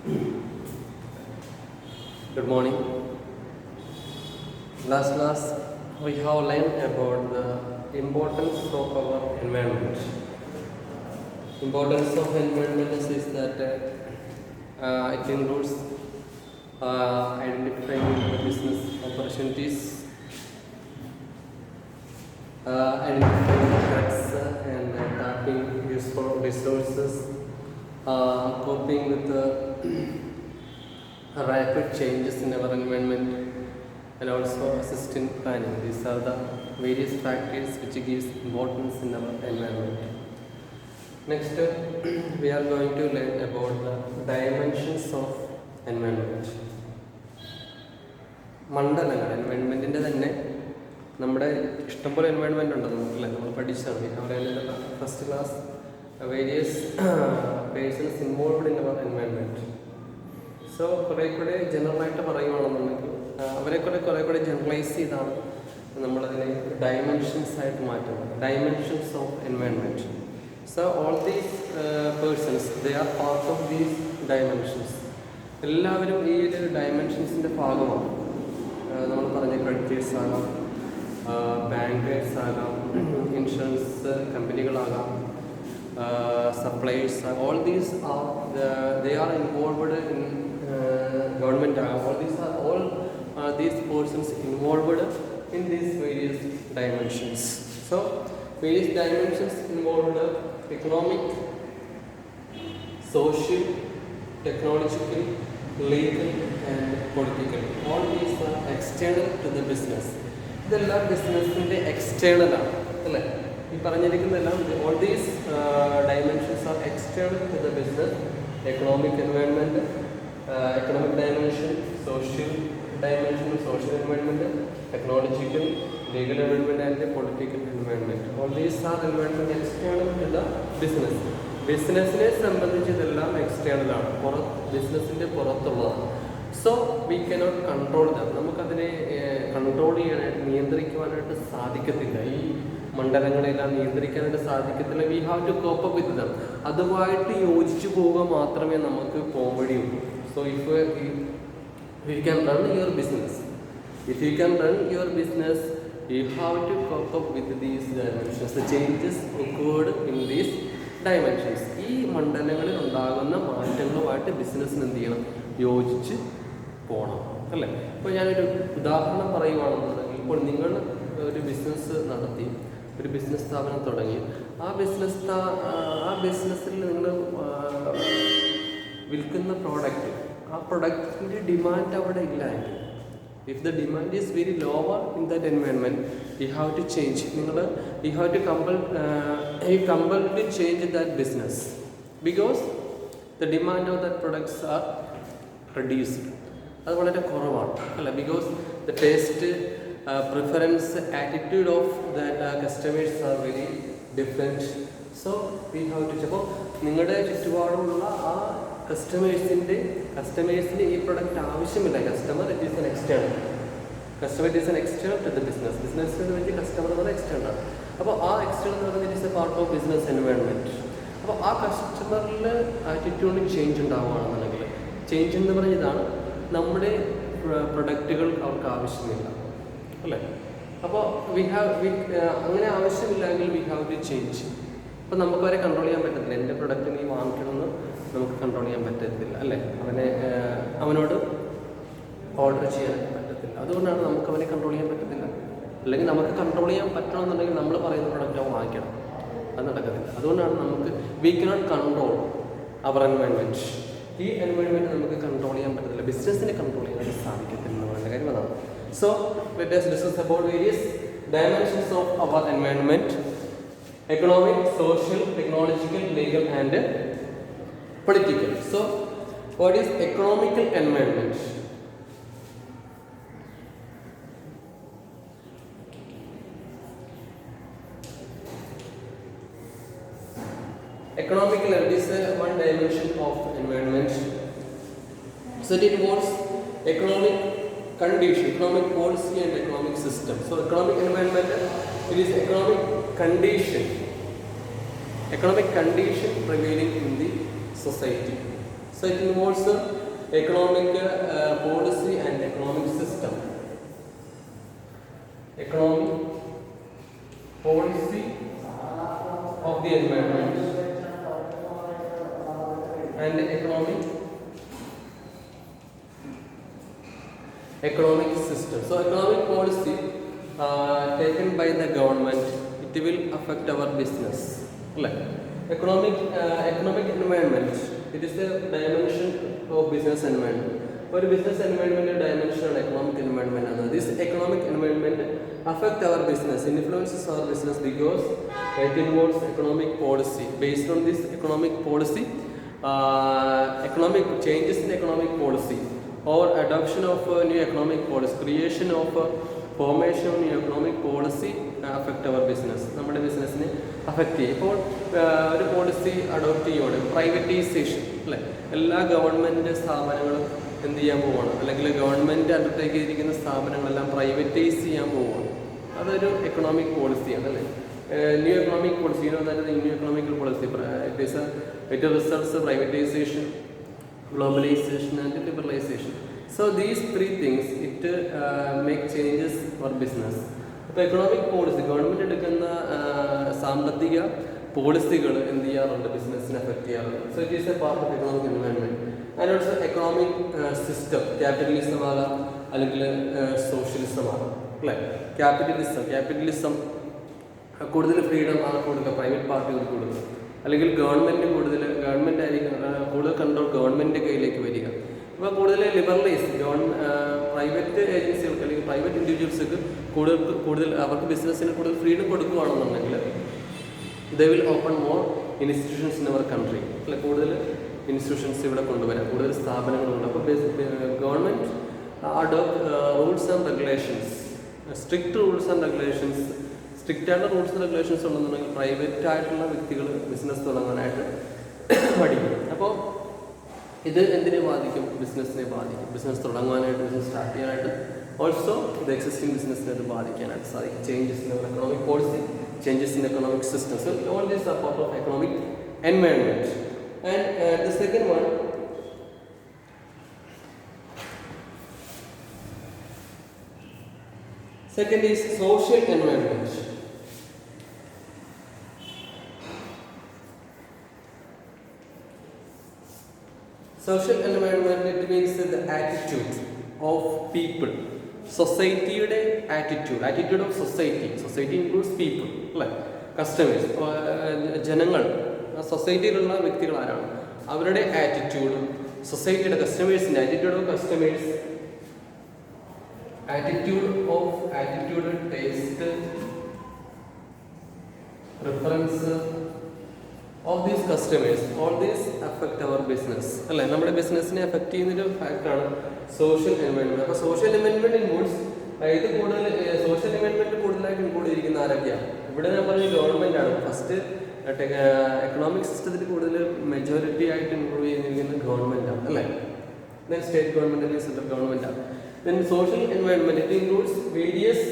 Good morning. Last class we have learned about the importance of our environment. Importance of environment is that it includes identifying the business opportunities, identifying threats and tapping useful resources, coping with the rapid changes in our environment, and also assist in planning. These are the various factors which gives importance in our environment. Next, we are going to learn about the dimensions of environment. മണ്ഡലങ്ങൾ എൻവയോൺമെൻറ്റിൻ്റെ തന്നെ നമ്മുടെ ഇഷ്ടംപോലെ environment ഉണ്ട് നമുക്കല്ലേ, നമ്മൾ പഠിച്ചാണ് അവിടെ first class various persons involved in our environment. So കുറേ കൂടെ ജനറലായിട്ട് പറയുകയാണെന്നുണ്ടെങ്കിൽ അവരെ കുറേ കൂടെ ജനറലൈസ് ചെയ്താണ് നമ്മളതിനെ ഡയമെൻഷൻസ് ആയിട്ട് മാറ്റുന്നത്. Dimensions of environment. So all these persons they are part of these dimensions. എല്ലാവരും ഈ ഒരു ഡയമെൻഷൻസിൻ്റെ ഭാഗമാണ്. നമ്മൾ പറഞ്ഞ ക്രെഡിറ്റേഴ്സ് ആകാം, ബാങ്കേഴ്സ് ആകാം, insurance കമ്പനികളാകാം, suppliers, all these are they are involved in government. All these are these persons involved in these various dimensions. So various dimensions involved: economic, social, technological, legal and political. All these are external to the business. ഇതെല്ലാം ബിസിനസ്സിൻ്റെ external ആണ് അല്ലേ? ഈ പറഞ്ഞിരിക്കുന്നതെല്ലാം all these dimensions are external to the business. Economic environment, economic dimension, social dimension, social environment, technological, legal environment and political environment. All these are environment external to the business. ബിസിനസ്സിനെ സംബന്ധിച്ച് ഇതെല്ലാം എക്സ്റ്റേണലാണ്, ബിസിനസ്സിൻ്റെ പുറത്തുള്ളതാണ്. So we cannot control them. നമുക്കതിനെ control ചെയ്യാനായിട്ട്, നിയന്ത്രിക്കുവാനായിട്ട് സാധിക്കത്തില്ല. ഈ മണ്ഡലങ്ങളെല്ലാം നിയന്ത്രിക്കാനായിട്ട് സാധിക്കത്തില്ല. We have to cope up with them. അതുമായിട്ട് യോജിച്ചു പോവുക മാത്രമേ നമുക്ക് പോകാൻ വഴിയുള്ളൂ. So if you can run your business, if you can run your business, you have to cope up with these dimensions. The changes occurred in these dimensions. ഈ മണ്ഡലങ്ങളിൽ ഉണ്ടാകുന്ന മാറ്റങ്ങളുമായിട്ട് ബിസിനസ്സിന് എന്ത് ചെയ്യണം? യോജിച്ച് പോകണം അല്ലേ? ഇപ്പോൾ ഞാനൊരു ഉദാഹരണം പറയുകയാണെന്നുണ്ടെങ്കിൽ, ഇപ്പോൾ നിങ്ങൾ ഒരു ബിസിനസ് നടത്തി, ഒരു ബിസിനസ് സ്ഥാപനം തുടങ്ങി, ആ ബിസിനസ്സിൽ നിങ്ങൾ വിൽക്കുന്ന പ്രോഡക്റ്റ്, ആ പ്രൊഡക്റ്റിൻ്റെ ഡിമാൻഡ് അവിടെ ഇല്ലായെങ്കിൽ, if the demand is very lower in that environment, you have to change. You have to compel to change that business because the demand of that products are reduced. അത് വളരെ കുറവാണ് അല്ല? Because the taste, preference, attitude of that customers are very different. So we have to. അപ്പോൾ നിങ്ങളുടെ ചുറ്റുപാടുമുള്ള ആ കസ്റ്റമേഴ്സിന് ഈ പ്രൊഡക്റ്റ് ആവശ്യമില്ല. Customer it is an external. Customer it is an external to the business. ബിസിനസ്സിന് വേണ്ടി കസ്റ്റമർ എന്ന് പറഞ്ഞാൽ എക്സ്റ്റേണൽ ആണ്. അപ്പോൾ ആ എക്സ്റ്റേണൽ എന്ന് പറയുന്നത് it is A part of business environment. അപ്പോൾ ആ കസ്റ്റമറിൽ ആറ്റിറ്റ്യൂഡിൽ ചേഞ്ച് ഉണ്ടാവുകയാണെന്നുണ്ടെങ്കിൽ, ചേഞ്ച് എന്ന് പറഞ്ഞതാണ് നമ്മുടെ പ്രൊഡക്റ്റുകൾ അവർക്ക് ആവശ്യമില്ല അല്ലേ? അപ്പോൾ അങ്ങനെ ആവശ്യമില്ലെങ്കിൽ വി ഹാവ് ടു ചേഞ്ച്. അപ്പോൾ നമുക്ക് അവരെ കൺട്രോൾ ചെയ്യാൻ പറ്റത്തില്ല. എൻ്റെ പ്രൊഡക്റ്റ് നീ വാങ്ങിക്കണമെന്ന് നമുക്ക് കൺട്രോൾ ചെയ്യാൻ പറ്റത്തില്ല അല്ലേ? അവനോട് ഓർഡർ ചെയ്യാനൊക്കെ പറ്റത്തില്ല. അതുകൊണ്ടാണ് നമുക്ക് അവനെ കൺട്രോൾ ചെയ്യാൻ പറ്റത്തില്ല. അല്ലെങ്കിൽ നമുക്ക് കൺട്രോൾ ചെയ്യാൻ പറ്റണമെന്നുണ്ടെങ്കിൽ നമ്മൾ പറയുന്ന പ്രൊഡക്റ്റ് അവൻ വാങ്ങിക്കണം. അത് നടക്കത്തില്ല. അതുകൊണ്ടാണ് നമുക്ക് we cannot control our environment. ഈ എൻവയോൺമെൻറ്റ് നമുക്ക് കൺട്രോൾ ചെയ്യാൻ പറ്റത്തില്ല. ബിസിനസ്സിനെ കൺട്രോൾ ചെയ്യാനായിട്ട് സാധിക്കത്തില്ല എന്ന് പറയുന്ന കാര്യം അതാണ്. So let us discuss about various dimensions of our environment: economic, social, technological, legal and political. So what is economical environment? Economical is one dimension of environment. So it involves economic condition, economic policy and economic system. So economic environment, it is economic condition prevailing in the society. So it involves economic policy and economic system. Economic policy of the environment and economic system. So economic policy taken by the government, it will affect our business. Economic environment, it is the dimension of business environment. For business environment dimension and economic environment, this economic environment affect our business, influences our business because it involves economic policy. Based on this economic policy, economic changes in economic policy or adoption of new economic policy, creation of formation of new economic policy affect our business. നമ്മുടെ ബിസിനസ്സിനെ affect ചെയ്യും. ഇപ്പോൾ ഒരു policy adopt ചെയ്യുവാണ്, privatisation അല്ലേ, എല്ലാ government സ്ഥാപനങ്ങളും എന്ത് ചെയ്യാൻ പോവുകയാണ്, അല്ലെങ്കിൽ ഗവൺമെൻറ് അണ്ടർടേക്ക് ചെയ്തിരിക്കുന്ന സ്ഥാപനങ്ങളെല്ലാം പ്രൈവറ്റൈസ് ചെയ്യാൻ പോവുകയാണ്. അതൊരു എക്കണോമിക് പോളിസിയാണ് അല്ലേ. New economic policy, new economical policy, it results privatization, globalization and liberalization. So these three things, it make changes for business. അപ്പോൾ എക്കണോമിക് പോളിസി, ഗവൺമെൻറ് എടുക്കുന്ന സാമ്പത്തിക പോളിസികൾ എന്ത് ചെയ്യാറുണ്ട്, ബിസിനസ്സിനെ അഫക്റ്റ് ചെയ്യാറുണ്ട്. So it is A part of economic environment. And also economic system, capitalism ആകാം അല്ലെങ്കിൽ socialism ആകാം അല്ലേ. ക്യാപിറ്റലിസം കൂടുതൽ ഫ്രീഡം ആണ് കൊടുക്കുക, പ്രൈവറ്റ് പാർട്ടികൾക്ക് കൊടുക്കുക, അല്ലെങ്കിൽ ഗവൺമെൻറ് ആയിരിക്കും കൂടുതൽ കൺട്രോൾ ഗവൺമെൻറ് കയ്യിലേക്ക് വരിക. അപ്പോൾ കൂടുതൽ ലിബറലൈസ് പ്രൈവറ്റ് ഏജൻസികൾക്ക് അല്ലെങ്കിൽ പ്രൈവറ്റ് ഇൻഡിവിജ്വൽസിന് കൂടുതൽ അവർക്ക് ബിസിനസ്സിന് കൂടുതൽ freedom കൊടുക്കുകയാണെന്നുണ്ടെങ്കിൽ they will open more institutions in our country. അല്ലെ, കൂടുതൽ ഇൻസ്റ്റിറ്റ്യൂഷൻസ് ഇവിടെ കൊണ്ടുവരാം, കൂടുതൽ സ്ഥാപനങ്ങളുണ്ട്. അപ്പോൾ government rules and regulations, strict rules and regulations, strict ആയിട്ടുള്ള റൂൾസ് ആൻഡ് റെഗുലേഷൻസ് ഉണ്ടെന്നുണ്ടെങ്കിൽ പ്രൈവറ്റ് ആയിട്ടുള്ള വ്യക്തികൾ ബിസിനസ് തുടങ്ങാനായിട്ട് പഠിക്കും. അപ്പോൾ ഇത് എന്തിനെ ബാധിക്കും, ബിസിനസ്സിനെ ബാധിക്കും. ബിസിനസ് തുടങ്ങാനായിട്ട്, ബിസിനസ് സ്റ്റാർട്ട് ചെയ്യാനായിട്ട്, ഓൾസോ ഇത് എക്സിസ്റ്റിംഗ് ബിസിനസ്സിനെ അത് ബാധിക്കാനായിട്ട് സാധിക്കും. Changes in economic policy, changes in economic system. So all these are part of economic environment. And the second one, second is social environment. Social environment, it means the attitude of people. സൊസൈറ്റിയുടെ attitude of society includes people അല്ലേ, customers, ജനങ്ങൾ, സൊസൈറ്റിയിലുള്ള വ്യക്തികൾ ആരാണ്, അവരുടെ ആറ്റിറ്റ്യൂഡും സൊസൈറ്റിയുടെ കസ്റ്റമേഴ്സിൻ്റെ attitude of taste, preference of these customers, all these affect our business അല്ലേ. നമ്മുടെ ബിസിനസ്സിനെ അഫക്റ്റ് ചെയ്യുന്നൊരു ഫാക്ടറാണ് സോഷ്യൽ എൻവയൺമെൻറ്റ്. അപ്പോൾ സോഷ്യൽ എൻവയൺമെൻറ്റ് ഇൻക്ലൂഡ്സ് ഇത് സോഷ്യൽ എൻവയൺമെൻറ്റ് കൂടുതലായിട്ട് ഇൻക്ലൂഡ് ചെയ്തിരിക്കുന്ന ആരൊക്കെയാണ്? ഇവിടെ ഞാൻ പറഞ്ഞ ഗവൺമെൻറ് ആണ് ഫസ്റ്റ്. എക്കണോമിക് സിസ്റ്റത്തിൽ കൂടുതൽ മെജോറിറ്റി ആയിട്ട് ഇൻക്ലൂഡ് ചെയ്തിരിക്കുന്നത് ഗവൺമെൻറ് ആണ് അല്ലേ. ദെൻ സ്റ്റേറ്റ് ഗവൺമെൻറ് അല്ലെങ്കിൽ സെൻട്രൽ ഗവൺമെൻറ് ആണ്. Then social environment it includes various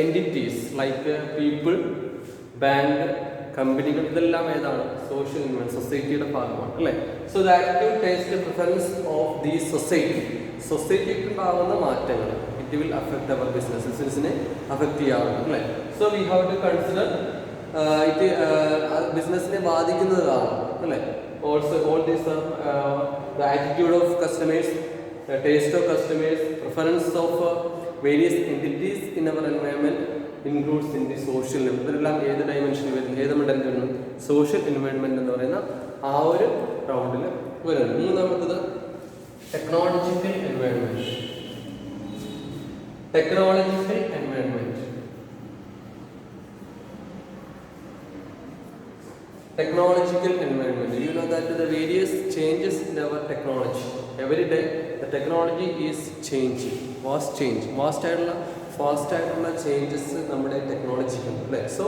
entities like people, bank, കമ്പനികൾ, ഇതെല്ലാം ഏതാണ്, സോഷ്യൽ എൻവയൺമെൻറ്റ്, സൊസൈറ്റിയുടെ ഭാഗമാണ് അല്ലേ. So the active taste preference of the സൊസൈറ്റിക്ക് ഉണ്ടാകുന്ന മാറ്റങ്ങൾ, ഇറ്റ് വിൽ അഫക്റ്റ് അവർ ബിസിനസ്സിനെ അഫക്റ്റ് ചെയ്യാറുണ്ട് അല്ലേ. So we have to consider it ബിസിനസ്സിനെ ബാധിക്കുന്നതാണ് അല്ലേ. Also all these the attitude of customers, taste of customers, preference of various entities in our environment includes in the social. ഇതെല്ലാം ഏത് ഡയമെൻഷനിൽ വരുന്നു, ഏത് മണ്ഡലത്തിൽ വരുന്നു, സോഷ്യൽ എൻവയൺമെൻറ്റ് എന്ന് പറയുന്ന ആ ഒരു റൗണ്ടിൽ വരുന്നു. മൂന്നാമത്തത് technological environment. You know that the various changes in our technology, every day the technology is changing, vast ആയിട്ടുള്ള ചേഞ്ചസ് നമ്മുടെ ടെക്നോളജിക്ക് ഉണ്ട് അല്ലേ. So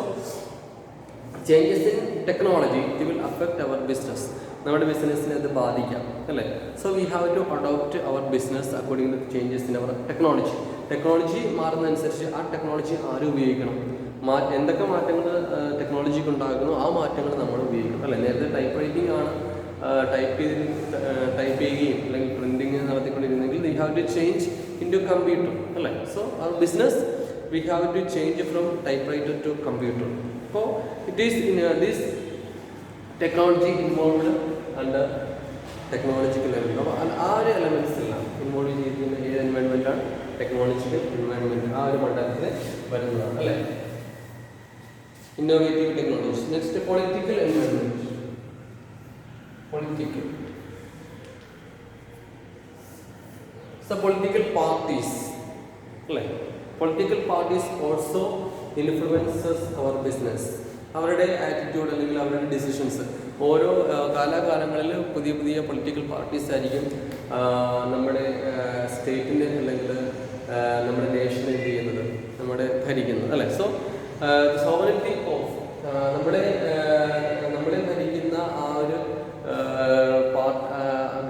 changes in technology it will affect our business, നമ്മുടെ ബിസിനസ്സിനെ അത് ബാധിക്കാം അല്ലേ. So we have to adopt our business according to changes in our technology മാറുന്നതനുസരിച്ച് ആ ടെക്നോളജി ആരും ഉപയോഗിക്കണം, എന്തൊക്കെ മാറ്റങ്ങൾ ടെക്നോളജിക്ക് ഉണ്ടാകുന്നു ആ മാറ്റങ്ങൾ നമ്മൾ ഉപയോഗിക്കണം അല്ലേ. നേരത്തെ ടൈപ്പ് റൈറ്റിംഗ് ടൈപ്പ് ചെയ്യുകയും അല്ലെങ്കിൽ പ്രിൻറ്റിങ് നടത്തിക്കൊണ്ടിരുന്നെങ്കിൽ we have to change into computer അല്ലേ. So our business we have to change from typewriter to computer. അപ്പോൾ it is in this technology involved under technological element. അപ്പോൾ ആ ഒരു elements എല്ലാം involve ചെയ്തിരിക്കുന്ന ഏത് എൻവയോൺമെൻറ്റാണ്? Technological environment. ആ ഒരു മണ്ഡലത്തിൽ വരുന്നതാണ് അല്ലേ. Innovative technologies. Next political environment. Political. So political parties, like political parties also influences our business. അവരുടെ ആറ്റിറ്റ്യൂഡ് അല്ലെങ്കിൽ അവരുടെ ഡിസിഷൻസ് ഓരോ കാലാകാലങ്ങളിൽ പുതിയ പുതിയ പൊളിറ്റിക്കൽ പാർട്ടീസ് ആയിരിക്കും നമ്മുടെ സ്റ്റേറ്റിനെ അല്ലെങ്കിൽ നമ്മുടെ നേഷനെ എന്ത് ചെയ്യുന്നത്, നമ്മുടെ ഭരിക്കുന്നത് അല്ലേ. സോ സോവറിറ്റി ഓഫ് നമ്മളെ ഭരിക്കുന്ന ആ ഒരു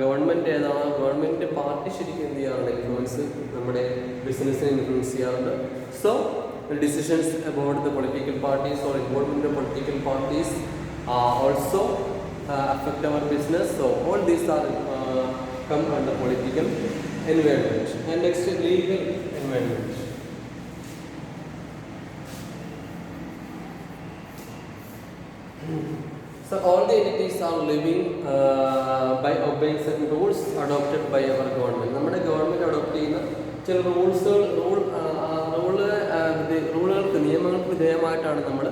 ഗവൺമെൻറ് ഏതാണ്, ഗവൺമെൻറ് പാർട്ടി ശരിക്കും എന്ത് ചെയ്യാറുണ്ട്, ഇൻഫ്ലുവൻസ് നമ്മുടെ ബിസിനസ്സിനെ ഇൻഫ്ലുവൻസ് ചെയ്യാറുണ്ട്. So decisions about the political parties or involvement of political parties also affect our business. So all these are come under political environment. And next, legal environment. So all the entities are living by obeying certain rules adopted by our government. നമ്മുടെ government adopt ചെയ്യുന്ന ചില റൂളുകൾക്ക് നിയമങ്ങൾക്ക് വിധേയമായിട്ടാണ് നമ്മൾ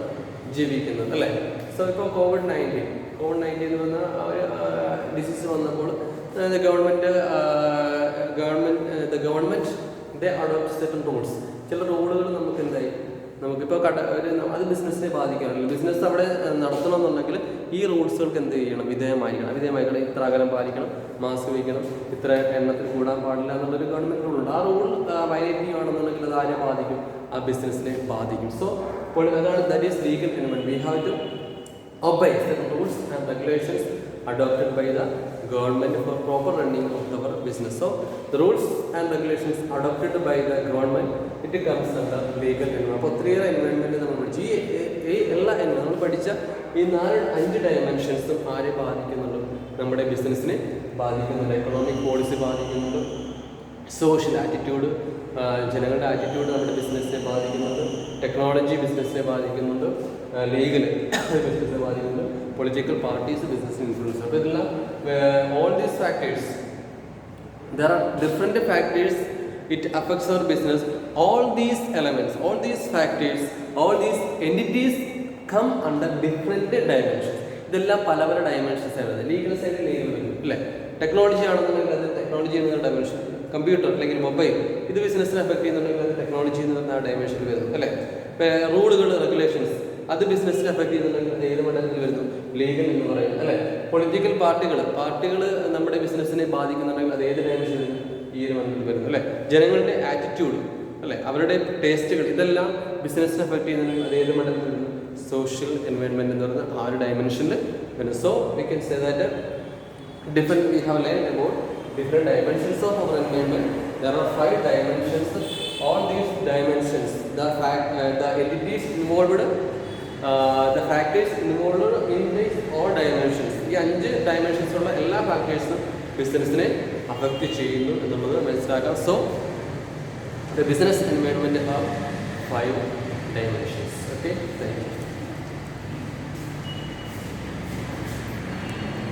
ജീവിക്കുന്നത് അല്ലേ. So ഇപ്പോൾ COVID-19 വന്ന ആ ഒരു ഡിസീസ് വന്നപ്പോൾ ഗവൺമെൻറ് അഡോപ്റ്റ് സെർട്ടൻ റൂൾസ്. ചില റൂളുകൾ നമുക്ക് എന്തായി, നമുക്കിപ്പോൾ അത് ബിസിനസ്സിനെ ബാധിക്കാറില്ല. ബിസിനസ് അവിടെ നടത്തണമെന്നുണ്ടെങ്കിൽ ഈ റൂൾസുകൾക്ക് എന്ത് ചെയ്യണം, വിധേയമായിരിക്കണം. ഇത്ര അകലം പാലിക്കണം, മാസ്ക് വയ്ക്കണം, ഇത്ര എണ്ണത്തിൽ കൂടാൻ പാടില്ല എന്നുള്ളൊരു ഗവൺമെൻറ് റൂളുണ്ട്. ആ റൂൾ വയലേറ്റ് ചെയ്യുകയാണെന്നുണ്ടെങ്കിൽ അത് ആരെ ബാധിക്കും, ആ ബിസിനസ്സിനെ ബാധിക്കും. സോ അതാണ് that is legal element. We have to obey certain rules and regulations adopted by the government for proper running of our business. So the rules and regulations adopted by the government, it comes under legal environment. അപ്പോൾ 3 environment നമ്മൾ പഠിച്ചു. ഈ എല്ലാ നമ്മൾ പഠിച്ച ഈ 4-5 ഡയമെൻഷൻസും ആരെ ബാധിക്കുന്നുണ്ട്, നമ്മുടെ ബിസിനസ്സിനെ ബാധിക്കുന്നുണ്ട്. എക്കണോമിക് പോളിസി ബാധിക്കുന്നുണ്ട്, സോഷ്യൽ ആറ്റിറ്റ്യൂഡ്, ജനങ്ങളുടെ ആറ്റിറ്റ്യൂഡ് നമ്മുടെ ബിസിനസ്സിനെ ബാധിക്കുന്നുണ്ട്, ടെക്നോളജി ബിസിനസ്സിനെ ബാധിക്കുന്നുണ്ട്, ലീഗൽ ബിസിനസ്സിനെ ബാധിക്കുന്നുണ്ട്, പൊളിറ്റിക്കൽ പാർട്ടീസ് ബിസിനസ്സിനെ ഇൻഫ്ലുവൻസ്. അപ്പോൾ ഇതെല്ലാം all these factors, there are different factors it affects our business. All these elements, all these factors, all these entities come under different dimensions. ഇതെല്ലാം പല ഡയമെൻഷൻസ് ആണ്. ലീഗൽ സൈഡ് ലീഗൽ വരും അല്ലേ. Technology ആണെന്നുണ്ടെങ്കിൽ അത് ടെക്നോളജി എന്ന ഡയമെൻഷൻ. കമ്പ്യൂട്ടർ അല്ലെങ്കിൽ mobile ഇത് ബിസിനസ്സിനെ അഫക്ട് ചെയ്യുന്നുണ്ടെങ്കിൽ അത് ടെക്നോളജി എന്ന് പറഞ്ഞ ആ ഡയമെൻഷനിൽ വരുന്നു അല്ലേ. റൂളുകൾ, റെഗുലേഷൻസ് അത് ബിസിനസ്സിനെ അഫക്ട് ചെയ്യുന്നുണ്ടെങ്കിൽ അത് ഏത് മണ്ഡലത്തിൽ വരുന്നു, ലീഗൽ എന്ന് പറയും അല്ലേ. പൊളിറ്റിക്കൽ പാർട്ടികൾ നമ്മുടെ ബിസിനസ്സിനെ ബാധിക്കുന്നുണ്ടെങ്കിൽ അത് ഏത് ഡയമെൻഷനിൽ വരുന്നു, ഈ ഒരു മണ്ഡലത്തിൽ വരുന്നു അല്ലേ. ജനങ്ങളുടെ ആറ്റിറ്റ്യൂഡ് അല്ലേ, അവരുടെ ടേസ്റ്റുകൾ ഇതെല്ലാം ബിസിനസ്സിനെ അഫക്ട് ചെയ്യുന്നുണ്ടെങ്കിൽ അത് ഏത് മണ്ഡലത്തിൽ വരുന്നു, സോഷ്യൽ എൻവയോൺമെൻറ്റ് എന്ന് പറയുന്ന ആ ഒരു ഡയമെൻഷനിൽ വരുന്നു. So we can say that different we have learned about different dimensions of our environment. There are 5 dimensions. All these dimensions, the entities involved, the factors involved in these all dimensions, ഈ 5 dimensions ഉള്ള എല്ലാ ഫാക്ടേഴ്സും ബിസിനസ്സിനെ affect ചെയ്യുന്നു എന്നുള്ളത് മനസ്സിലാക്കാം. So the business environment have 5 dimensions. Okay, thank you.